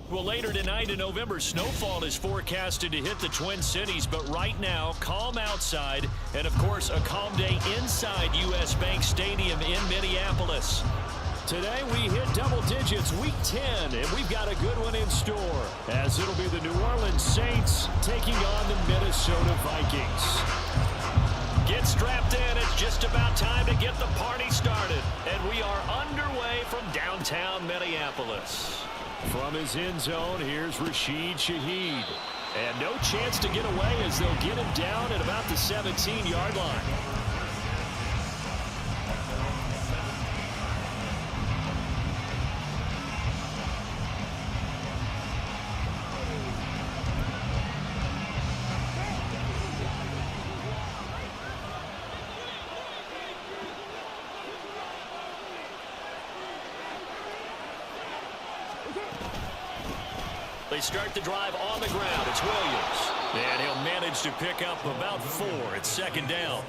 Well, later tonight in November, snowfall is forecasted to hit the Twin Cities, but right now, calm outside, and of course, a calm day inside U.S. Bank Stadium in Minneapolis. Today, we hit double digits, week 10, and we've got a good one in store, as it'll be the New Orleans Saints taking on the Minnesota Vikings. Get strapped in. It's just about time to get the party started, and we are underway from downtown Minneapolis. From his end zone, here's Rashid Shaheed. And no chance to get away as they'll get him down at about the 17-yard line. They start the drive on the ground. It's Williams. And he'll manage to pick up about 4. It's second down.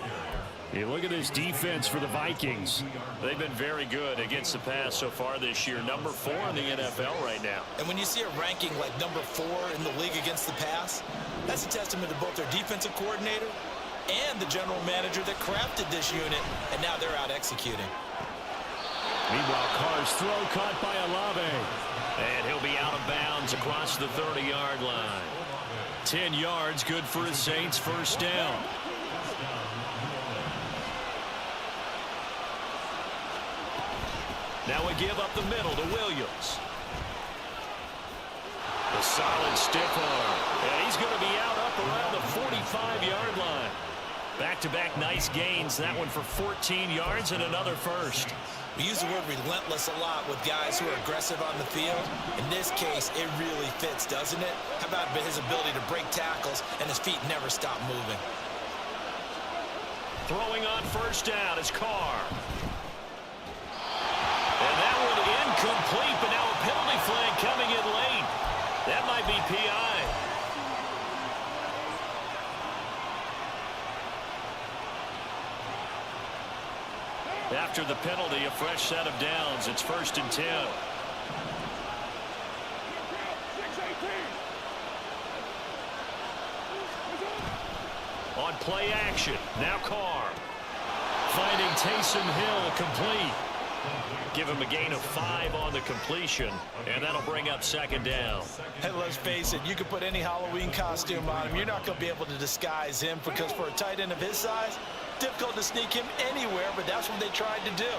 Hey, look at this defense for the Vikings. They've been very good against the pass so far this year. Number 4 in the NFL right now. And when you see a ranking like number 4 in the league against the pass, that's a testament to both their defensive coordinator and the general manager that crafted this unit, and now they're out executing. Meanwhile, Carr's throw caught by Olave. And he'll be out of bounds across the 30-yard line. 10 yards, good for the Saints, first down. Now we give up the middle to Williams. A solid stiff arm. And he's going to be out up around the 45-yard line. Back-to-back nice gains. That one for 14 yards and another first. We use the word relentless a lot with guys who are aggressive on the field. In this case, it really fits, doesn't it? How about his ability to break tackles and his feet never stop moving? Throwing on first down is Carr. And that one incomplete, but now a penalty flag coming in late. That might be PI. After the penalty, a fresh set of downs. It's first and 10. On play action, now Carr. Finding Taysom Hill complete. Give him a gain of 5 on the completion, and that'll bring up second down. Hey, let's face it, you can put any Halloween costume on him. You're not going to be able to disguise him because for a tight end of his size, difficult to sneak him anywhere, but that's what they tried to do.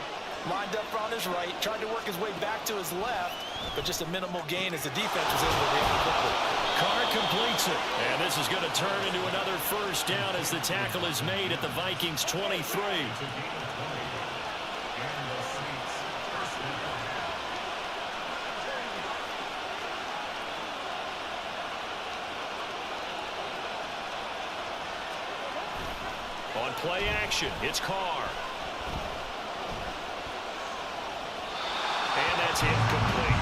Lined up on his right, tried to work his way back to his left, but just a minimal gain as the defense was able to react quickly. Carr completes it, and this is going to turn into another first down as the tackle is made at the Vikings' 23. On play action, it's Carr. And that's incomplete.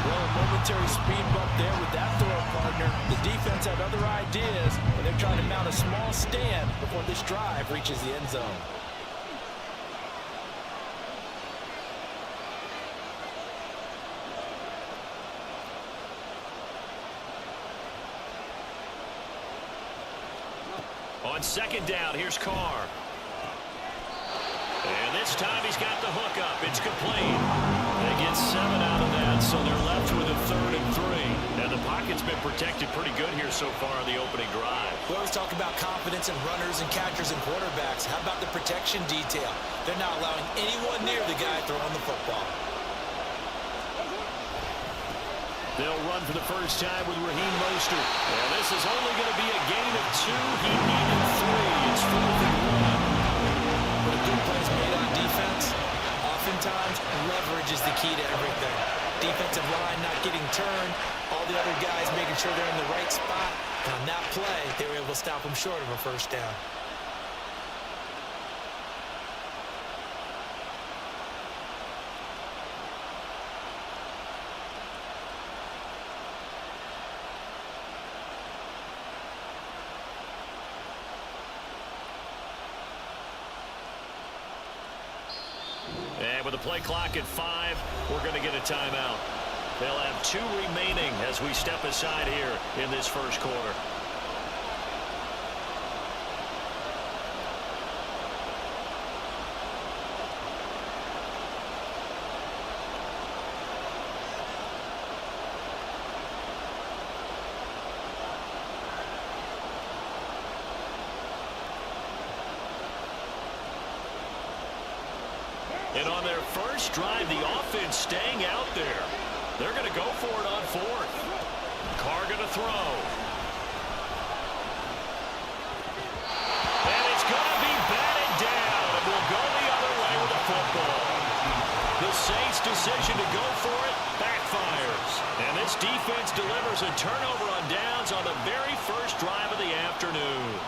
Well, a momentary speed bump there with that throw, partner. The defense had other ideas, and they're trying to mount a small stand before this drive reaches the end zone. On second down, here's Carr. And this time he's got the hook up. It's complete. They get 7 out of that, so they're left with a 3rd and 3. And the pocket's been protected pretty good here so far in the opening drive. We always talk about confidence in runners and catchers and quarterbacks. How about the protection detail? They're not allowing anyone near the guy throwing the football. They'll run for the first time with Raheem Mostert. And this is only going to be a gain of 2. He needed 3. It's 4th and 1. When a good play is made on defense, oftentimes leverage is the key to everything. Defensive line not getting turned, all the other guys making sure they're in the right spot. And on that play, they were able to stop them short of a first down. And with the play clock at 5, we're going to get a timeout. They'll have 2 remaining as we step aside here in this first quarter. And on their first drive, the offense staying out there. They're going to go for it on 4th. Carr going to throw. And it's going to be batted down. And will go the other way with the football. The Saints' decision to go for it backfires. And this defense delivers a turnover on downs on the very first drive of the afternoon.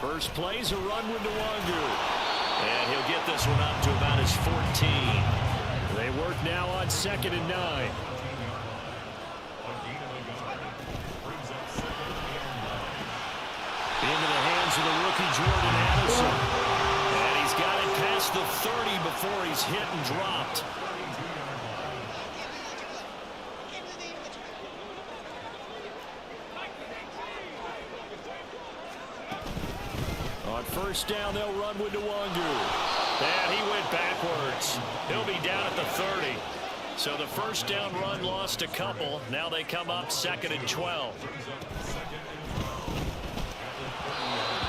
First play's a run with Nwangu. And he'll get this one up to about his 14. They work now on 2nd and 9. Into the hands of the rookie Jordan Addison. And he's got it past the 30 before he's hit and dropped. On first down, they'll run with Nwangu. And he went backwards. He'll be down at the 30. So the first down run lost a couple. Now they come up 2nd and 12.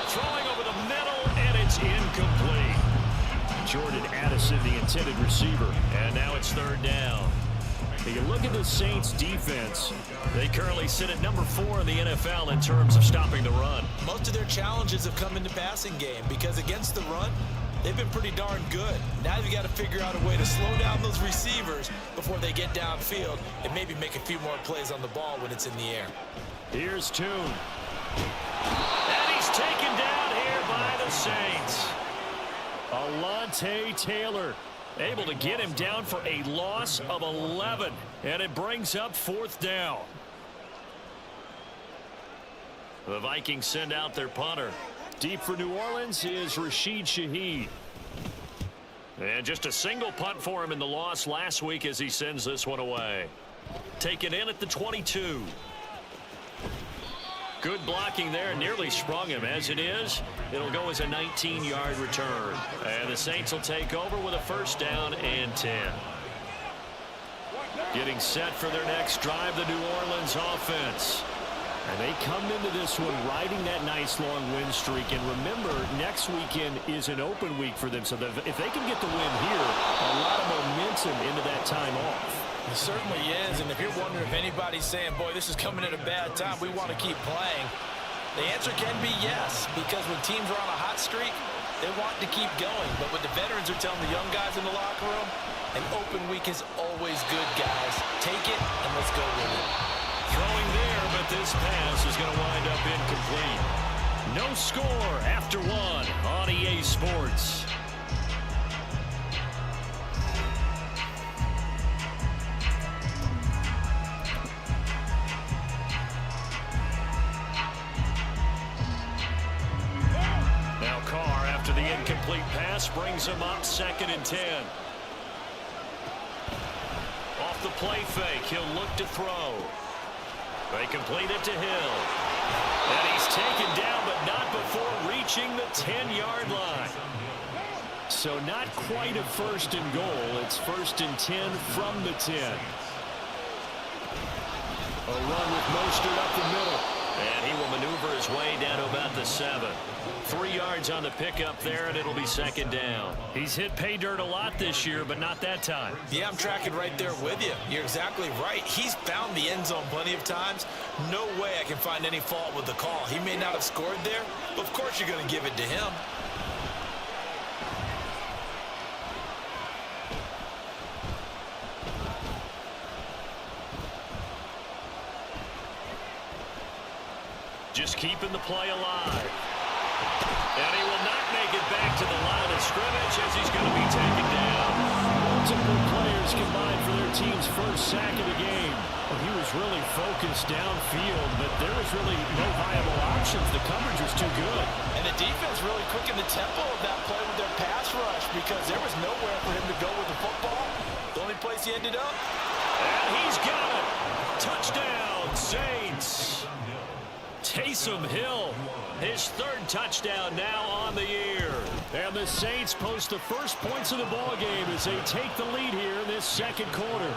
Throwing over the middle, and it's incomplete. Jordan Addison, the intended receiver. And now it's 3rd down. You look at the Saints defense. They currently sit at number 4 in the NFL in terms of stopping the run. Most of their challenges have come in the passing game because against the run, they've been pretty darn good. Now you've got to figure out a way to slow down those receivers before they get downfield and maybe make a few more plays on the ball when it's in the air. Here's Toon. And he's taken down here by the Saints. Alontae Taylor able to get him down for a loss of 11. And it brings up 4th down. The Vikings send out their punter. Deep for New Orleans is Rashid Shaheed. And just a single punt for him in the loss last week as he sends this one away. Taken in at the 22. Good blocking there, nearly sprung him. As it is, it'll go as a 19-yard return. And the Saints will take over with a first down and 10. Getting set for their next drive, the New Orleans offense. And they come into this one riding that nice long win streak. And remember, next weekend is an open week for them. So if they can get the win here, a lot of momentum into that time off. It certainly is, and if you're wondering if anybody's saying, boy, this is coming at a bad time, we want to keep playing, the answer can be yes, because when teams are on a hot streak, they want to keep going. But what the veterans are telling the young guys in the locker room, an open week is always good, guys. Take it, and let's go with it. Throwing there, but this pass is going to wind up incomplete. No score after 1 on EA Sports. The incomplete pass brings him up 2nd and 10. Off the play fake, he'll look to throw. They complete it to Hill. And he's taken down, but not before reaching the 10-yard line. So not quite a 1st and goal. It's 1st and 10 from the 10. A run with Mostert up the middle. And he will maneuver his way down to about the 7. 3 yards on the pickup there, and it'll be 2nd down. He's hit pay dirt a lot this year, but not that time. Yeah, I'm tracking right there with you. You're exactly right. He's found the end zone plenty of times. No way I can find any fault with the call. He may not have scored there, but of course you're going to give it to him. Just keeping the play alive. And he will not make it back to the line of scrimmage as he's going to be taken down. Multiple players combined for their team's first sack of the game. Well, he was really focused downfield, but there was really no viable options. The coverage was too good. And the defense really quickened the tempo of that play with their pass rush because there was nowhere for him to go with the football. The only place he ended up. And he's got it. Touchdown, Saints. Taysom Hill, his third touchdown now on the year. And the Saints post the first points of the ball game as they take the lead here in this second quarter.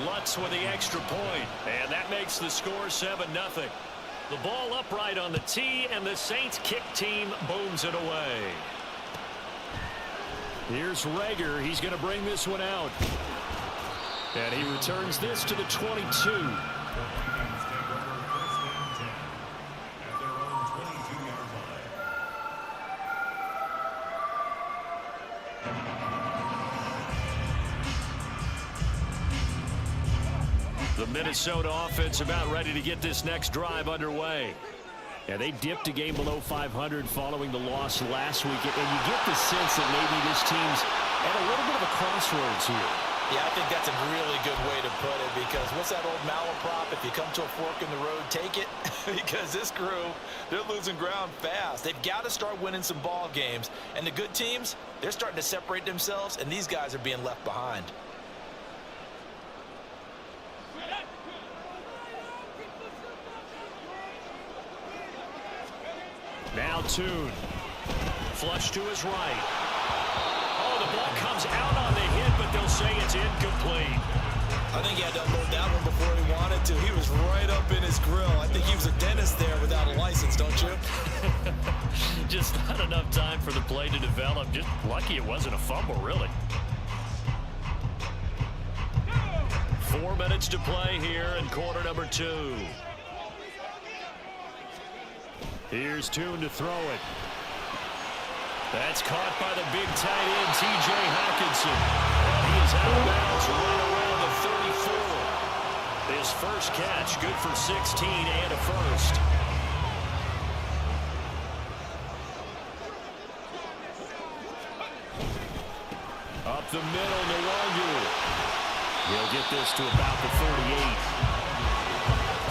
Lutz with the extra point, and that makes the score 7-0. The ball upright on the tee, and the Saints kick team booms it away. Here's Rager. He's going to bring this one out. And he returns this to the 22. The Minnesota offense about ready to get this next drive underway. And they dipped a game below 500 following the loss last week. And you get the sense that maybe this team's at a little bit of a crossroads here. Yeah, I think that's a really good way to put it because what's that old malaprop? If you come to a fork in the road, take it. Because this crew, they're losing ground fast. They've got to start winning some ball games. And the good teams, they're starting to separate themselves, and these guys are being left behind. Now Tune. Flush to his right. Oh, the ball comes out on the hit, but they'll say it's incomplete. I think he had to unload that one before he wanted to. He was right up in his grill. I think he was a dentist there without a license, don't you? Just not enough time for the play to develop. Just lucky it wasn't a fumble, really. 4 minutes to play here in quarter number 2. Here's Tune to throw it. That's caught by the big tight end, T.J. Hawkinson. And he is out of bounds right around the 34. His first catch, good for 16 and a first. Up the middle, Nwangu. He'll get this to about the 38.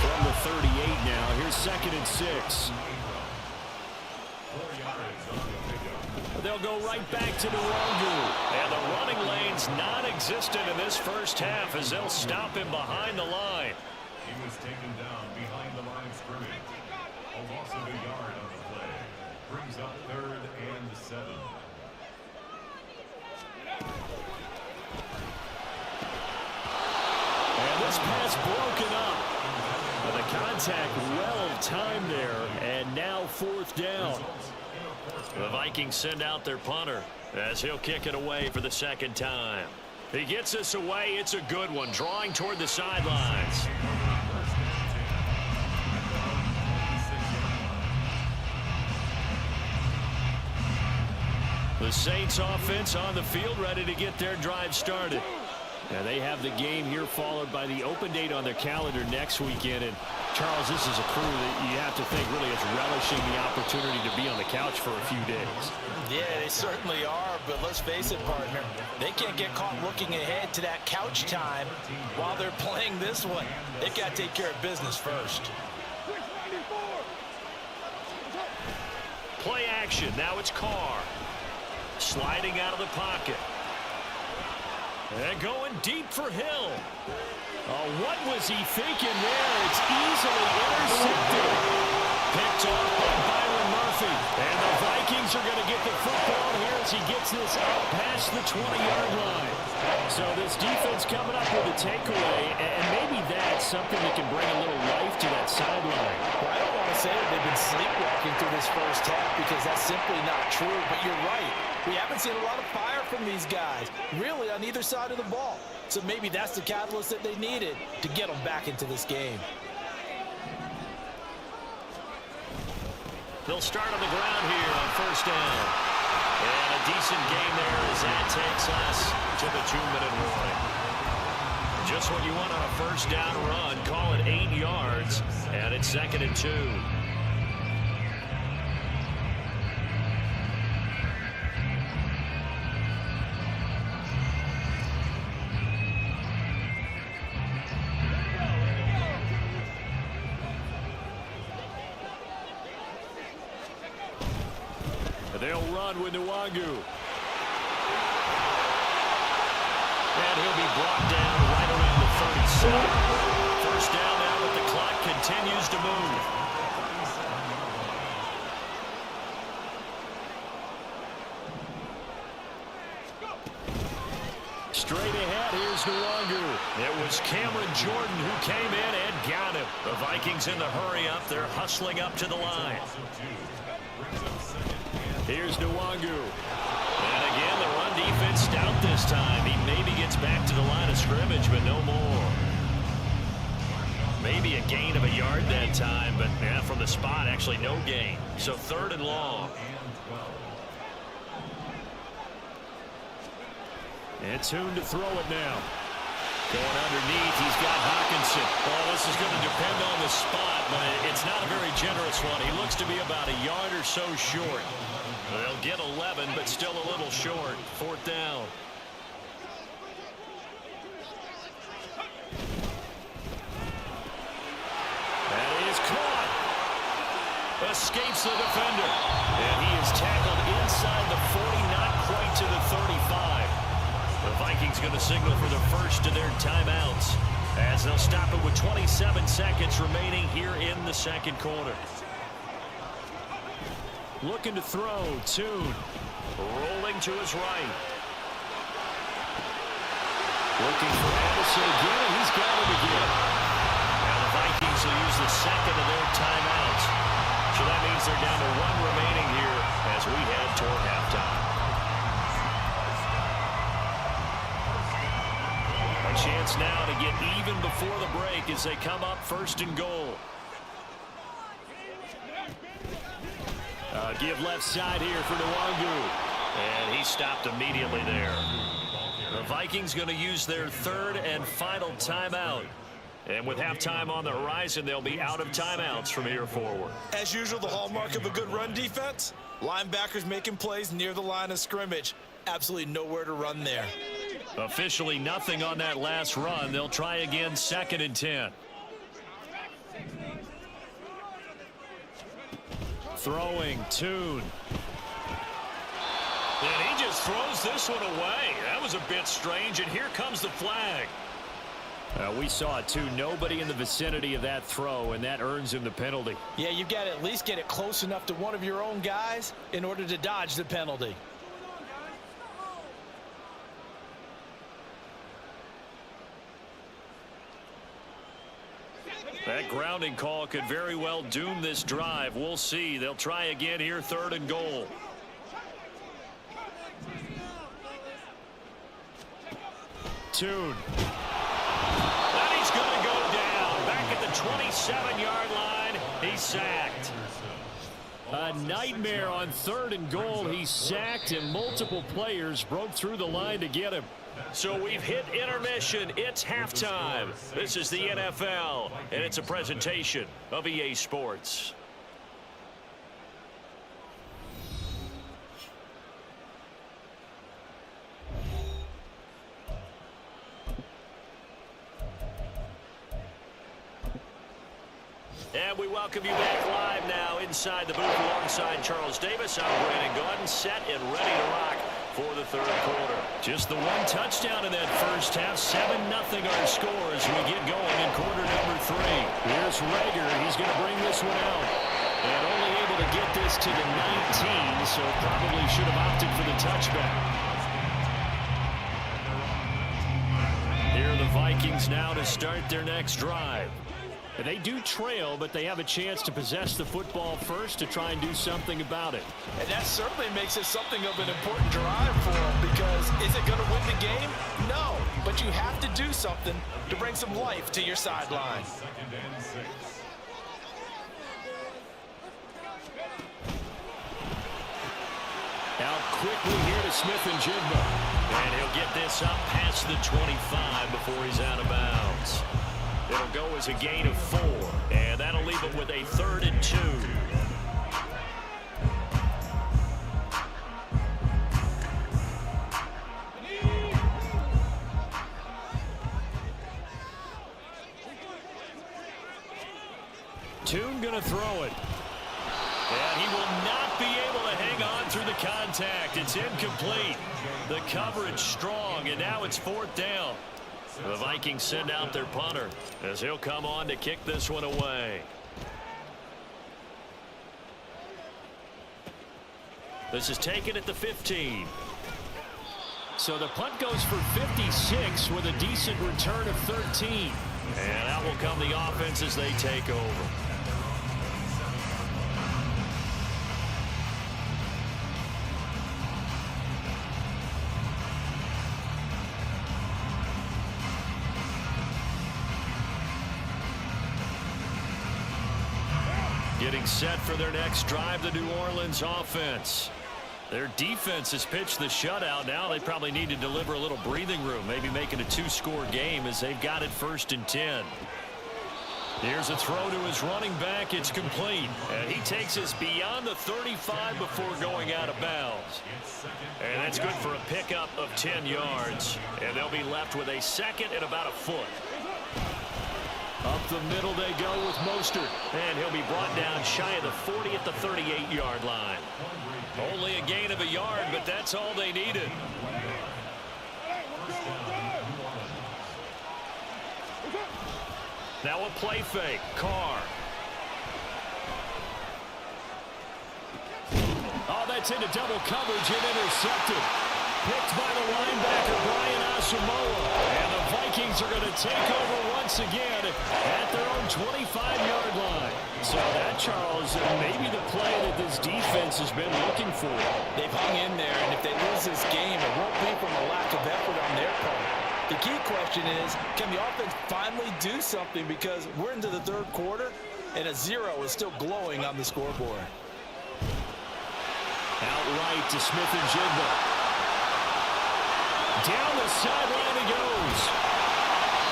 From the 38 now, here's 2nd and 6. They'll go right back to Nwangu. And the running lane's non-existent in this first half as they'll stop him behind the line. He was taken down behind the line of scrimmage. A loss of a yard on the play. Brings up 3rd and 7. And this pass broken up. But the contact well timed there. And now 4th down. The Vikings send out their punter as he'll kick it away for the second time. He gets this away. It's a good one, drawing toward the sidelines. The Saints offense on the field ready to get their drive started. And they have the game here followed by the open date on their calendar next weekend. And Charles, this is a crew that you have to think really is relishing the opportunity to be on the couch for a few days. Yeah, they certainly are, but let's face it, partner. They can't get caught looking ahead to that couch time while they're playing this one. They've got to take care of business first. Play action. Now it's Carr. Sliding out of the pocket. And going deep for Hill. Oh, what was he thinking there? It's easily intercepted. Picked off by Byron Murphy. And the Vikings are going to get the football here as he gets this out past the 20-yard line. So this defense coming up with a takeaway, and maybe that's something that can bring a little life to that sideline. Well, I don't want to say that they've been sleepwalking through this first half because that's simply not true, but you're right. We haven't seen a lot of fire from these guys, really, on either side of the ball. So maybe that's the catalyst that they needed to get them back into this game. They'll start on the ground here on 1st down. And a decent gain there as that takes us to the 2-minute warning. Just what you want on a 1st down run. Call it 8 yards, and it's 2nd and 2. They'll run with Nwangu. And he'll be brought down right around the 37. First down now, but the clock continues to move. Straight ahead, here's Nwangu. It was Cameron Jordan who came in and got him. The Vikings in the hurry up. They're hustling up to the line. Here's Nwangu. And again, the run defense stout this time. He maybe gets back to the line of scrimmage, but no more. Maybe a gain of a yard that time, but yeah, from the spot, actually no gain. So 3rd and long. And Tune to throw it now. Going underneath, he's got Hawkinson. Well, this is going to depend on the spot, but it's not a very generous one. He looks to be about a yard or so short. They'll get 11, but still a little short. 4th down. And he is caught. Escapes the defender. And he is tackled inside the 40, not quite to the 35. The Vikings going to signal for the first of their timeouts as they'll stop it with 27 seconds remaining here in the second quarter. Looking to throw. Tune. Rolling to his right. Looking for Anderson again, and he's got it again. Now the Vikings will use the second of their timeouts. So that means they're down to 1 remaining here as we head toward halftime. A chance now to get even before the break as they come up 1st and goal. Give left side here for Nwangu. And he stopped immediately there. The Vikings going to use their 3rd and final timeout. And with halftime on the horizon, they'll be out of timeouts from here forward. As usual, the hallmark of a good run defense, linebackers making plays near the line of scrimmage. Absolutely nowhere to run there. Officially nothing on that last run. They'll try again 2nd and 10. Throwing. Tune. And he just throws this one away. That was a bit strange, and here comes the flag. We saw it, too. Nobody in the vicinity of that throw, and that earns him the penalty. Yeah, you've got to at least get it close enough to one of your own guys in order to dodge the penalty. That grounding call could very well doom this drive. We'll see. They'll try again here, 3rd and goal. Tune. And he's going to go down. Back at the 27-yard line. He's sacked. A nightmare on 3rd and goal. He's sacked, and multiple players broke through the line to get him. So we've hit intermission. It's halftime. This is the NFL, and it's a presentation of EA Sports. And we welcome you back live now inside the booth alongside Charles Davis. I'm Brandon Gaudin, set and ready to rock for the 3rd quarter. Just the 1 touchdown in that first half. 7-0 our score as we get going in quarter number 3. Here's Rager. He's going to bring this one out. And only able to get this to the 19, so probably should have opted for the touchback. Here are the Vikings now to start their next drive. They do trail, but they have a chance to possess the football first to try and do something about it. And that certainly makes it something of an important drive for them, because is it going to win the game? No, but you have to do something to bring some life to your sideline. 2nd and 6. Out quickly here to Smith-Njigba. And he'll get this up past the 25 before he's out of bounds. It'll go as a gain of 4, and that'll leave it with a 3rd and 2. Tune gonna throw it. And he will not be able to hang on through the contact. It's incomplete. The coverage strong, and now it's 4th down. The Vikings send out their punter as he'll come on to kick this one away. This is taken at the 15. So the punt goes for 56 with a decent return of 13. And out will come the offense as they take over. Getting set for their next drive, the New Orleans offense. Their defense has pitched the shutout. Now they probably need to deliver a little breathing room, maybe make it a 2-score game as they've got it 1st and 10. Here's a throw to his running back. It's complete. And he takes us beyond the 35 before going out of bounds. And that's good for a pickup of 10 yards. And they'll be left with a 2nd and about a foot. Up the middle they go with Mostert. And he'll be brought down shy of the 40 at the 38-yard line. Only a gain of a yard, but that's all they needed. Now a play fake. Carr. Oh, that's into double coverage and intercepted. Picked by the linebacker, Brian Asamoah. And the Vikings are going to take over once again at their own 25-yard line. So that, Charles, may be the play that this defense has been looking for. They've hung in there, and if they lose this game, it won't be from a lack of effort on their part. The key question is, can the offense finally do something? Because we're into the 3rd quarter, and a 0 is still glowing on the scoreboard. Outright to Smith-Njigba. Down the sideline he goes.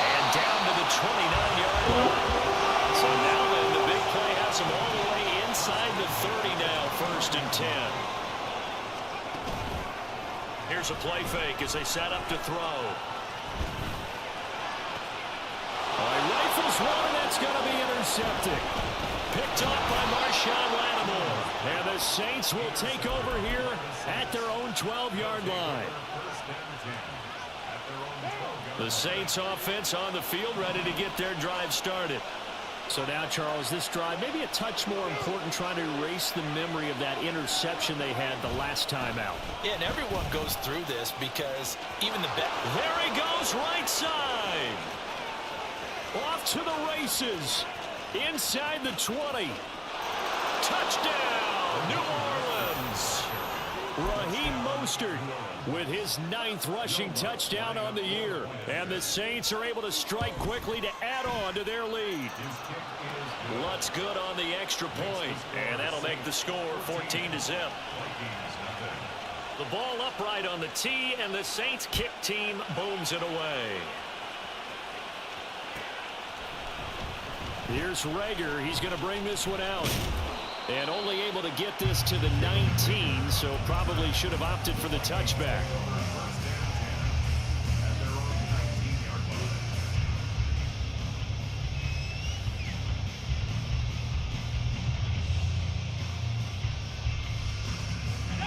And down to the 29-yard line. So now then the big play has him all the way inside the 30 now, 1st and 10. Here's a play fake as they set up to throw. He rifles one, and that's going to be intercepted. Picked up by Marshawn Lattimore. And the Saints will take over here at their own 12-yard line. The Saints offense on the field, ready to get their drive started. So now, Charles, this drive maybe a touch more important, trying to erase the memory of that interception they had the last time out. Yeah, and everyone goes through this because even the bet. There he goes, right side. Off to the races. Inside the 20. Touchdown, New Orleans. Raheem Mostert with his 9th rushing touchdown on the year. And the Saints are able to strike quickly to add on to their lead. Lutz good on the extra point. And that'll make the score 14-0. The ball upright on the tee, and the Saints kick team booms it away. Here's Rager. He's going to bring this one out. And only able to get this to the 19, so probably should have opted for the touchback.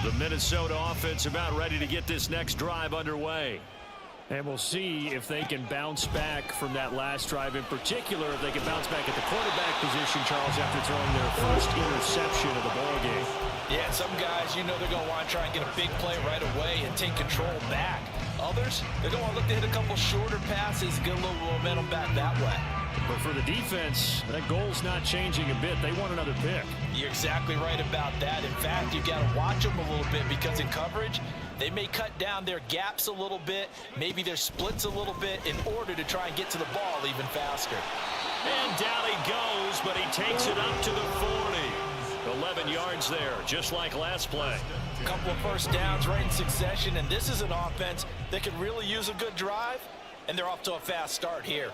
The Minnesota offense about ready to get this next drive underway. And we'll see if they can bounce back from that last drive, in particular if they can bounce back at the quarterback position, Charles, after throwing their first interception of the ballgame. Yeah, some guys, you know they're going to want to try and get a big play right away and take control back. Others, they're going to look to hit a couple shorter passes, get a little momentum back that way. But for the defense, that goal's not changing a bit. They want another pick. You're exactly right about that. In fact, you've got to watch them a little bit because in coverage, they may cut down their gaps a little bit, maybe their splits a little bit in order to try and get to the ball even faster. And down he goes, but he takes it up to the 40. 11 yards there, just like last play. A couple of first downs right in succession, and this is an offense that could really use a good drive, and they're off to a fast start here.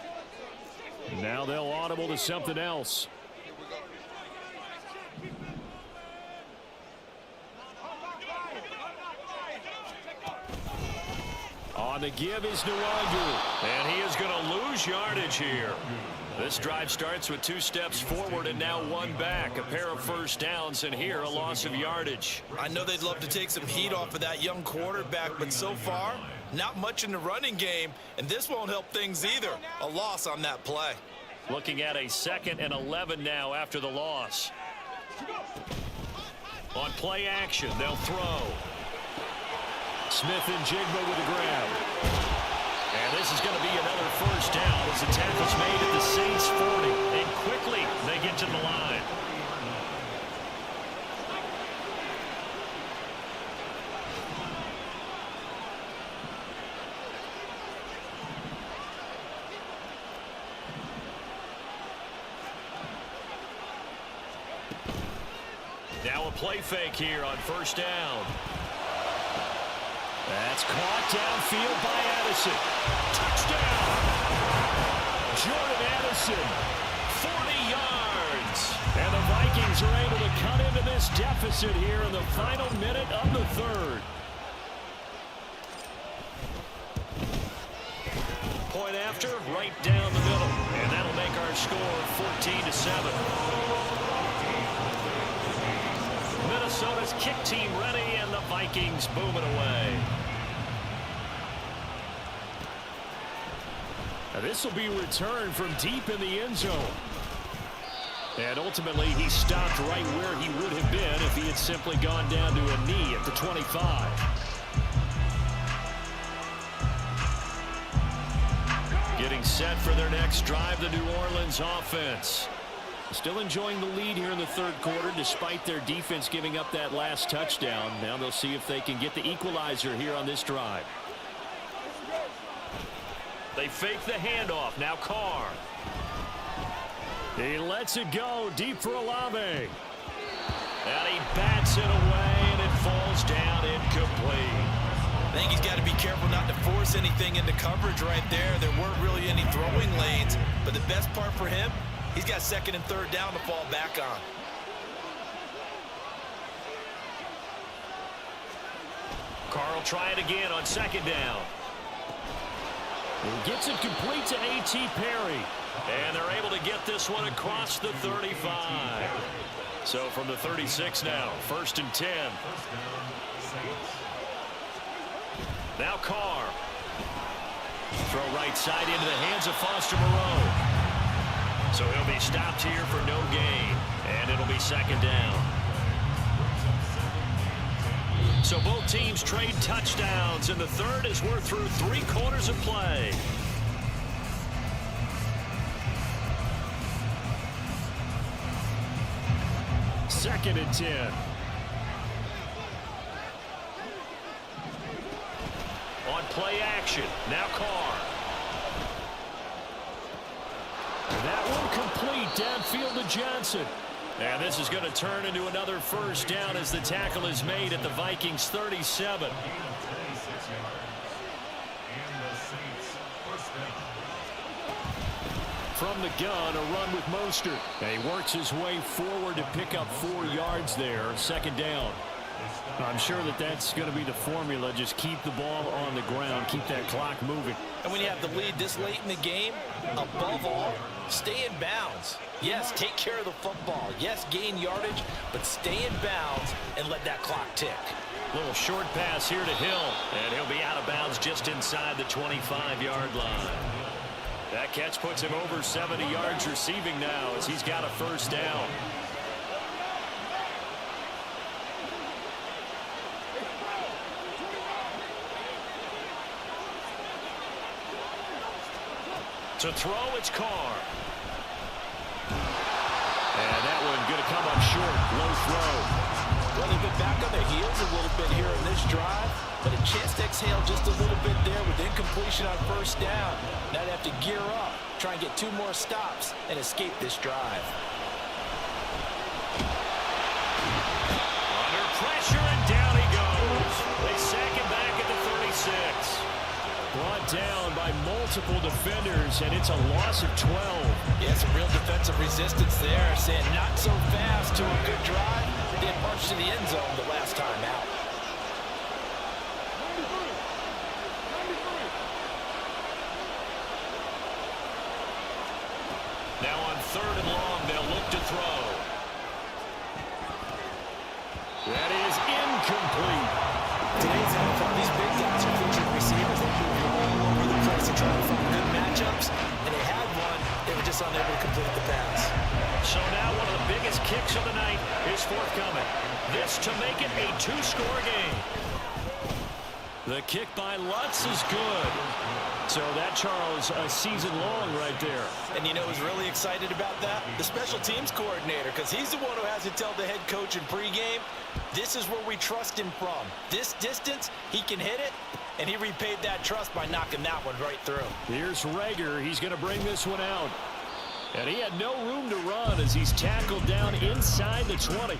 Now they'll audible to something else. On the give is Nwangu, and he is going to lose yardage here. This drive starts with 2 steps forward and now 1 back. A pair of first downs, and here a loss of yardage. I know they'd love to take some heat off of that young quarterback, but so far, not much in the running game, and this won't help things either. A loss on that play. Looking at a 2nd and 11 now after the loss. On play action, they'll throw. Smith and Jigba with a grab. And this is going to be another first down as the tackle's made at the Saints 40. And quickly, they get to the line. Now a play fake here on first down. That's caught downfield by Addison. Touchdown! Jordan Addison, 40 yards. And the Vikings are able to cut into this deficit here in the final minute of the 3rd. Point after, right down the middle. And that'll make our score 14-7. Minnesota's kick team ready, and the Vikings booming away. Now this will be returned from deep in the end zone. And ultimately, he stopped right where he would have been if he had simply gone down to a knee at the 25. Getting set for their next drive, the New Orleans offense. Still enjoying the lead here in the 3rd quarter despite their defense giving up that last touchdown. Now they'll see if they can get the equalizer here on this drive. They fake the handoff. Now Carr. He lets it go deep for Olave. And he bats it away, and it falls down incomplete. I think he's got to be careful not to force anything into coverage right there. There weren't really any throwing lanes, but the best part for him, he's got 2nd and 3rd down to fall back on. Carr will try it again on 2nd down. He gets it complete to A.T. Perry. And they're able to get this one across the 35. So from the 36 now, 1st and 10. Now Carr. Throw right side into the hands of Foster Moreau. So he'll be stopped here for no gain. And it'll be 2nd down. So both teams trade touchdowns in the 3rd as we're through 3 quarters of play. Second and 10. On play action. Now Carr. That one complete downfield to Johnson. And this is going to turn into another first down as the tackle is made at the Vikings 37. From the gun, a run with Mostert. And he works his way forward to pick up 4 yards there. 2nd down. I'm sure that that's going to be the formula. Just keep the ball on the ground. Keep that clock moving. And when you have the lead this late in the game, above all, stay in bounds. Yes, take care of the football. Yes, gain yardage, but stay in bounds and let that clock tick. Little short pass here to Hill, and he'll be out of bounds just inside the 25-yard line. That catch puts him over 70 yards receiving now as he's got a first down. To throw, it's Carr. And that one going to come up short. Low throw. Well, they've been back on their heels a little bit here in this drive, but a chance to exhale just a little bit there with incompletion on first down. Now they have to gear up, try and get 2 more stops, and escape this drive. Under pressure, and down he goes. They sack him back at the 36. Brought down by multiple defenders, and it's a loss of 12. Yeah, some real defensive resistance there, saying not so fast to a good drive. They marched to the end zone the last time out. 3rd and long. They'll look to throw. That is incomplete. Today's NFL, these big guys are featured receivers. They move you all over the place to try to find good matchups. And they had one. They were just unable to complete the pass. So now one of the biggest kicks of the night is forthcoming. This to make it a 2-score game. The kick by Lutz is good. So that, Charles, a season long right there. And you know who's really excited about that? The special teams coordinator, because he's the one who has to tell the head coach in pregame, this is where we trust him from. This distance, he can hit it, and he repaid that trust by knocking that one right through. Here's Rager. He's going to bring this one out. And he had no room to run as he's tackled down inside the 20.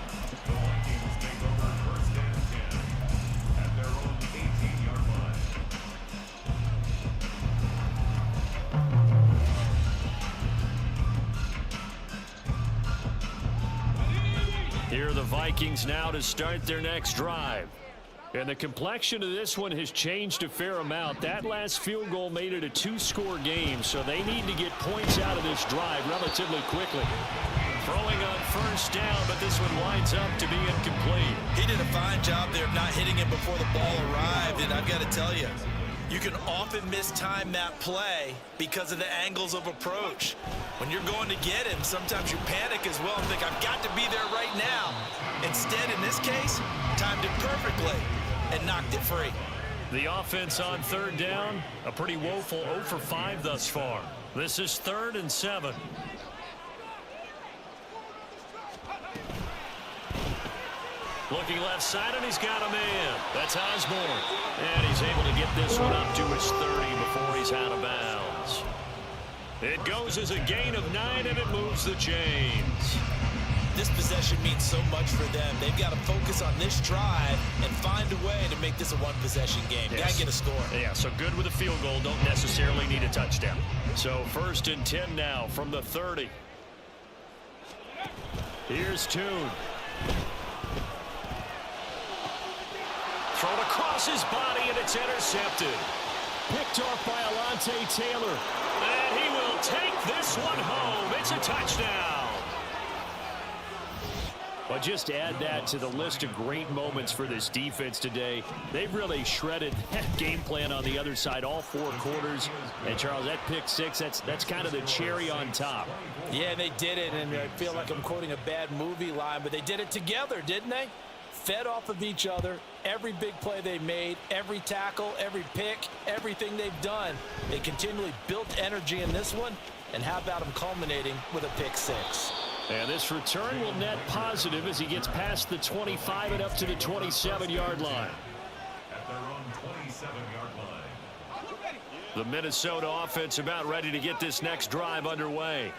Here are the Vikings now to start their next drive. And the complexion of this one has changed a fair amount. That last field goal made it a 2-score game, so they need to get points out of this drive relatively quickly. Throwing on 1st down, but this one winds up to be incomplete. He did a fine job there of not hitting him before the ball arrived, and I've got to tell you, you can often mistime that play because of the angles of approach. When you're going to get him, sometimes you panic as well and think, I've got to be there right now. Instead, in this case, timed it perfectly and knocked it free. The offense on 3rd down, a pretty woeful 0 for 5 thus far. This is 3rd and 7. Looking left side, and he's got a man. That's Osborne. And he's able to get this one up to his 30 before he's out of bounds. It goes as a gain of 9, and it moves the chains. This possession means so much for them. They've got to focus on this drive and find a way to make this a one-possession game. Yes. Got to get a score. Yeah, so good with a field goal. Don't necessarily need a touchdown. So 1st and 10 now from the 30. Here's Tune. Thrown across his body, and it's intercepted. Picked off by Alontae Taylor. And he will take this one home. It's a touchdown. But just add that to the list of great moments for this defense today. They've really shredded that game plan on the other side all 4 quarters. And, Charles, that pick 6, that's kind of the cherry on top. Yeah, they did it, and I feel like I'm quoting a bad movie line, but they did it together, didn't they? Fed off of each other, every big play they made, every tackle, every pick, everything they've done. They continually built energy in this one, and how about them culminating with a pick 6? And this return will net positive as he gets past the 25 and up to the 27-yard line. At their own 27-yard line. The Minnesota offense about ready to get this next drive underway.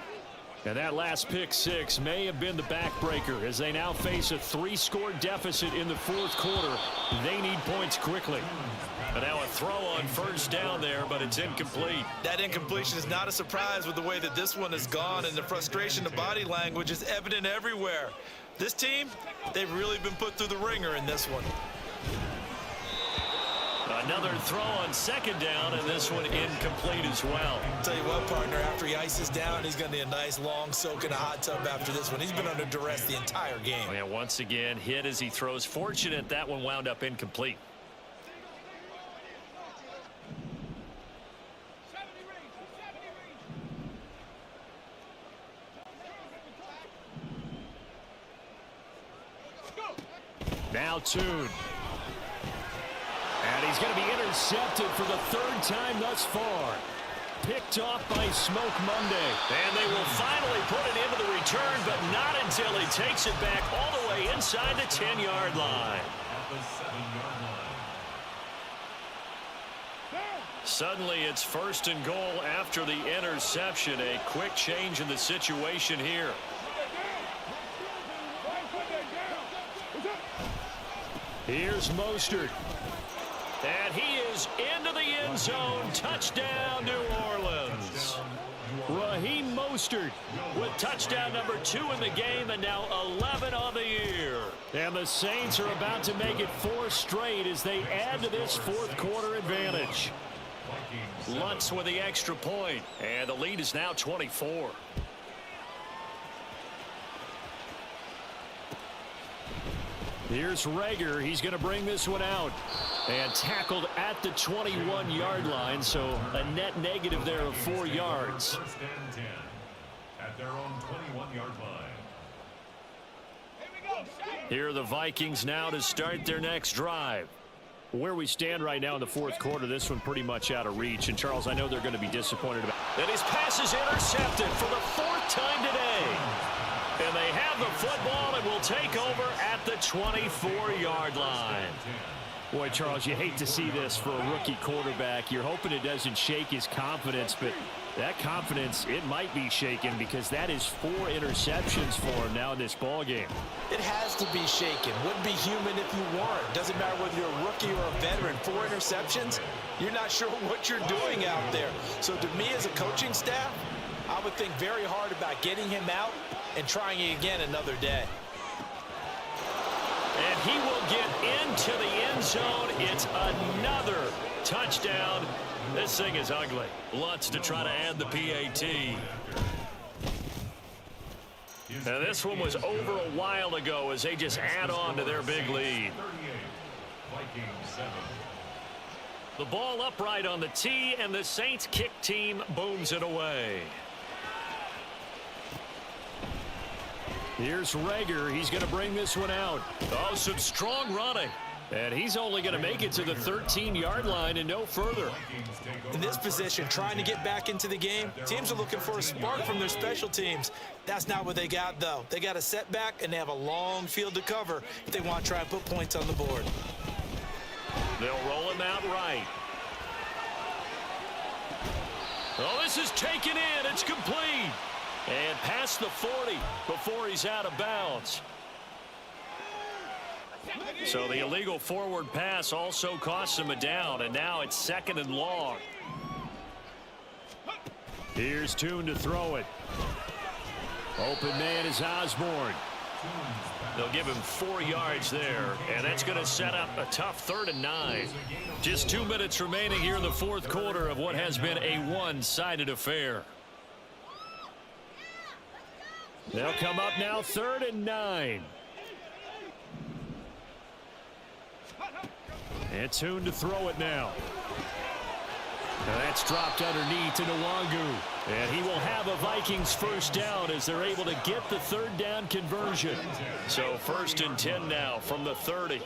And that last pick 6 may have been the backbreaker as they now face a 3-score deficit in the 4th quarter. They need points quickly. And now a throw on 1st down there, but it's incomplete. That incompletion is not a surprise with the way that this one has gone, and the frustration, the body language is evident everywhere. This team, they've really been put through the ringer in this one. Another throw on 2nd down, and this one incomplete as well. Tell you what, partner, after he ices down, he's going to need a nice long soak in a hot tub after this one. He's been under duress the entire game. And once again, hit as he throws. Fortunate that one wound up incomplete. Now Tune. And he's going to be intercepted for the 3rd time thus far. Picked off by Smoke Monday. And they will finally put it into the return, but not until he takes it back all the way inside the 10-yard line. At the 7-yard line. Suddenly it's 1st and goal after the interception. A quick change in the situation here. Here's Mostert. And he is into the end zone. Touchdown, New Orleans. Raheem Mostert with touchdown number 2 in the game and now 11 on the year. And the Saints are about to make it 4 straight as they add to this 4th quarter advantage. Lutz with the extra point, and the lead is now 24. Here's Rager. He's going to bring this one out. And tackled at the 21-yard line, so a net negative there of 4 yards. First and 10 at their own 21-yard line. Here are the Vikings now to start their next drive. Where we stand right now in the fourth quarter, this one pretty much out of reach. And, Charles, I know they're going to be disappointed about it. And his pass is intercepted for the 4th time today. And they have the football and will take over at the 24-yard line. Boy, Charles, you hate to see this for a rookie quarterback. You're hoping it doesn't shake his confidence, but that confidence, it might be shaken because that is 4 interceptions for him now in this ball game. It has to be shaken. Wouldn't be human if you weren't. Doesn't matter whether you're a rookie or a veteran. 4 interceptions, you're not sure what you're doing out there. So to me as a coaching staff, I would think very hard about getting him out and trying it again another day. And he will get into the end zone. It's another touchdown. This thing is ugly. Lutz to try to add the PAT. Now this one was over a while ago as they just add on to their big lead. The ball upright on the tee, and the Saints kick team booms it away. Here's Rager. He's going to bring this one out. Oh, some strong running. And he's only going to make it to the 13-yard line and no further. In this position, trying to get back into the game, teams are looking for a spark from their special teams. That's not what they got, though. They got a setback, and they have a long field to cover if they want to try and put points on the board. They'll roll him out right. Oh, this is taken in. It's complete. And past the 40 before he's out of bounds. So the illegal forward pass also costs him a down, and now it's 2nd and long. Here's Tune to throw it. Open man is Osborne. They'll give him 4 yards there, and that's going to set up a tough 3rd and 9. Just 2 minutes remaining here in the fourth quarter of what has been a one-sided affair. They'll come up now 3rd and 9. And Tune to throw it now. Now that's dropped underneath to Nwangu. And he will have a Vikings first down as they're able to get the 3rd down conversion. So 1st and 10 now from the 30.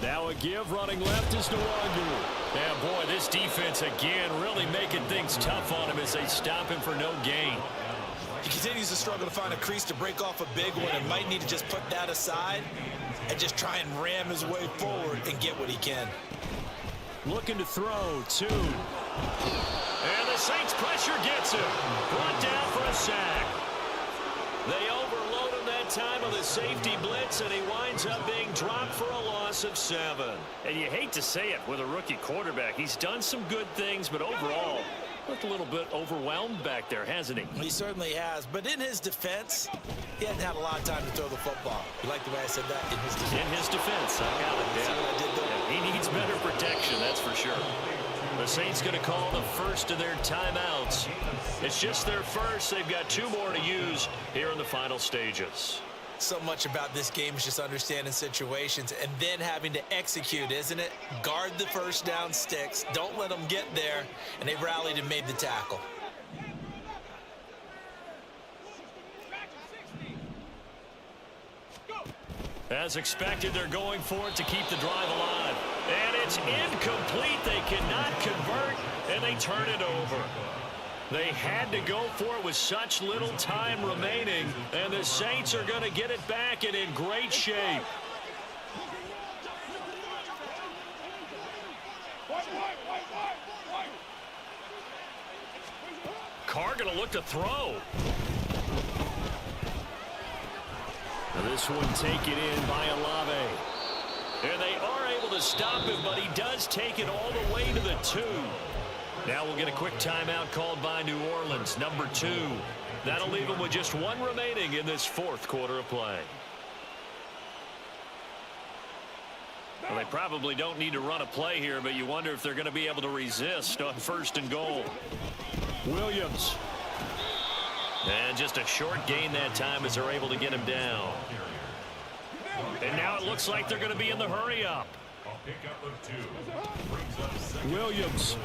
Now a give running left is Nwangu. Yeah, boy, this defense again really making things tough on him as they stop him for no gain. He continues to struggle to find a crease to break off a big one and might need to just put that aside and just try and ram his way forward and get what he can. Looking to throw, Tune. And the Saints pressure gets him. Brought down for a sack. They overload him that time on the safety blitz, and he winds up being dropped for a loss of 7. And you hate to say it with a rookie quarterback. He's done some good things, but overall, looked a little bit overwhelmed back there, hasn't he? He certainly has, but in his defense, he hasn't had a lot of time to throw the football. You like the way I said that? In his defense. In his defense, I got it. See what I did there? Yeah, he needs better protection, that's for sure. The Saints going to call the first of their timeouts. It's just their first. They've got 2 more to use here in the final stages. So much about this game is just understanding situations and then having to execute, isn't it? Guard the first down sticks. Don't let them get there. And they rallied and made the tackle. As expected, they're going for it to keep the drive alive. And it's incomplete. They cannot convert, and they turn it over. They had to go for it with such little time remaining, and the Saints are going to get it back and in great shape. Carr going to look to throw. Now this one taken in by Olave. And they are able to stop him, but he does take it all the way to the 2. Now we'll get a quick timeout called by New Orleans, number 2. That'll leave them with just 1 remaining in this fourth quarter of play. Well, they probably don't need to run a play here, but you wonder if they're going to be able to resist on 1st and goal. Williams. And just a short gain that time as they're able to get him down. And now it looks like they're going to be in the hurry up. Williams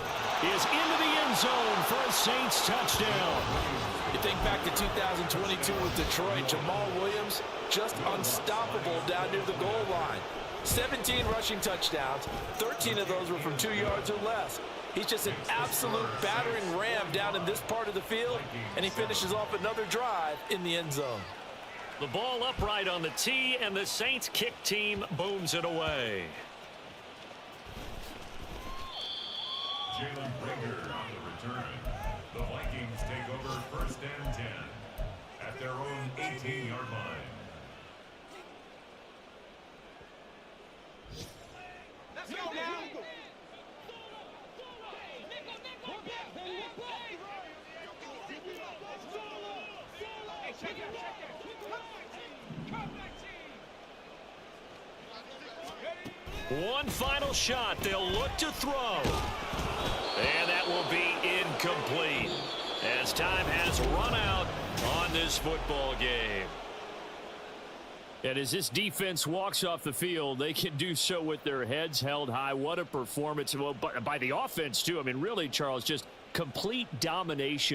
is into the end zone for a Saints touchdown. You think back to 2022 with Detroit, Jamal Williams just unstoppable down near the goal line. 17 rushing touchdowns, 13 of those were from 2 yards or less. He's just an absolute battering ram down in this part of the field, and he finishes off another drive in the end zone. The ball upright on the tee, and the Saints kick team booms it away. Jalen Rager on the return. The Vikings take over 1st and 10 at their own 18-yard line. Let's go now. Hey, check it. One final shot. They'll look to throw. And that will be incomplete as time has run out on this football game. And as this defense walks off the field, they can do so with their heads held high. What a performance. Well, by the offense, too. I mean, really, Charles, just complete domination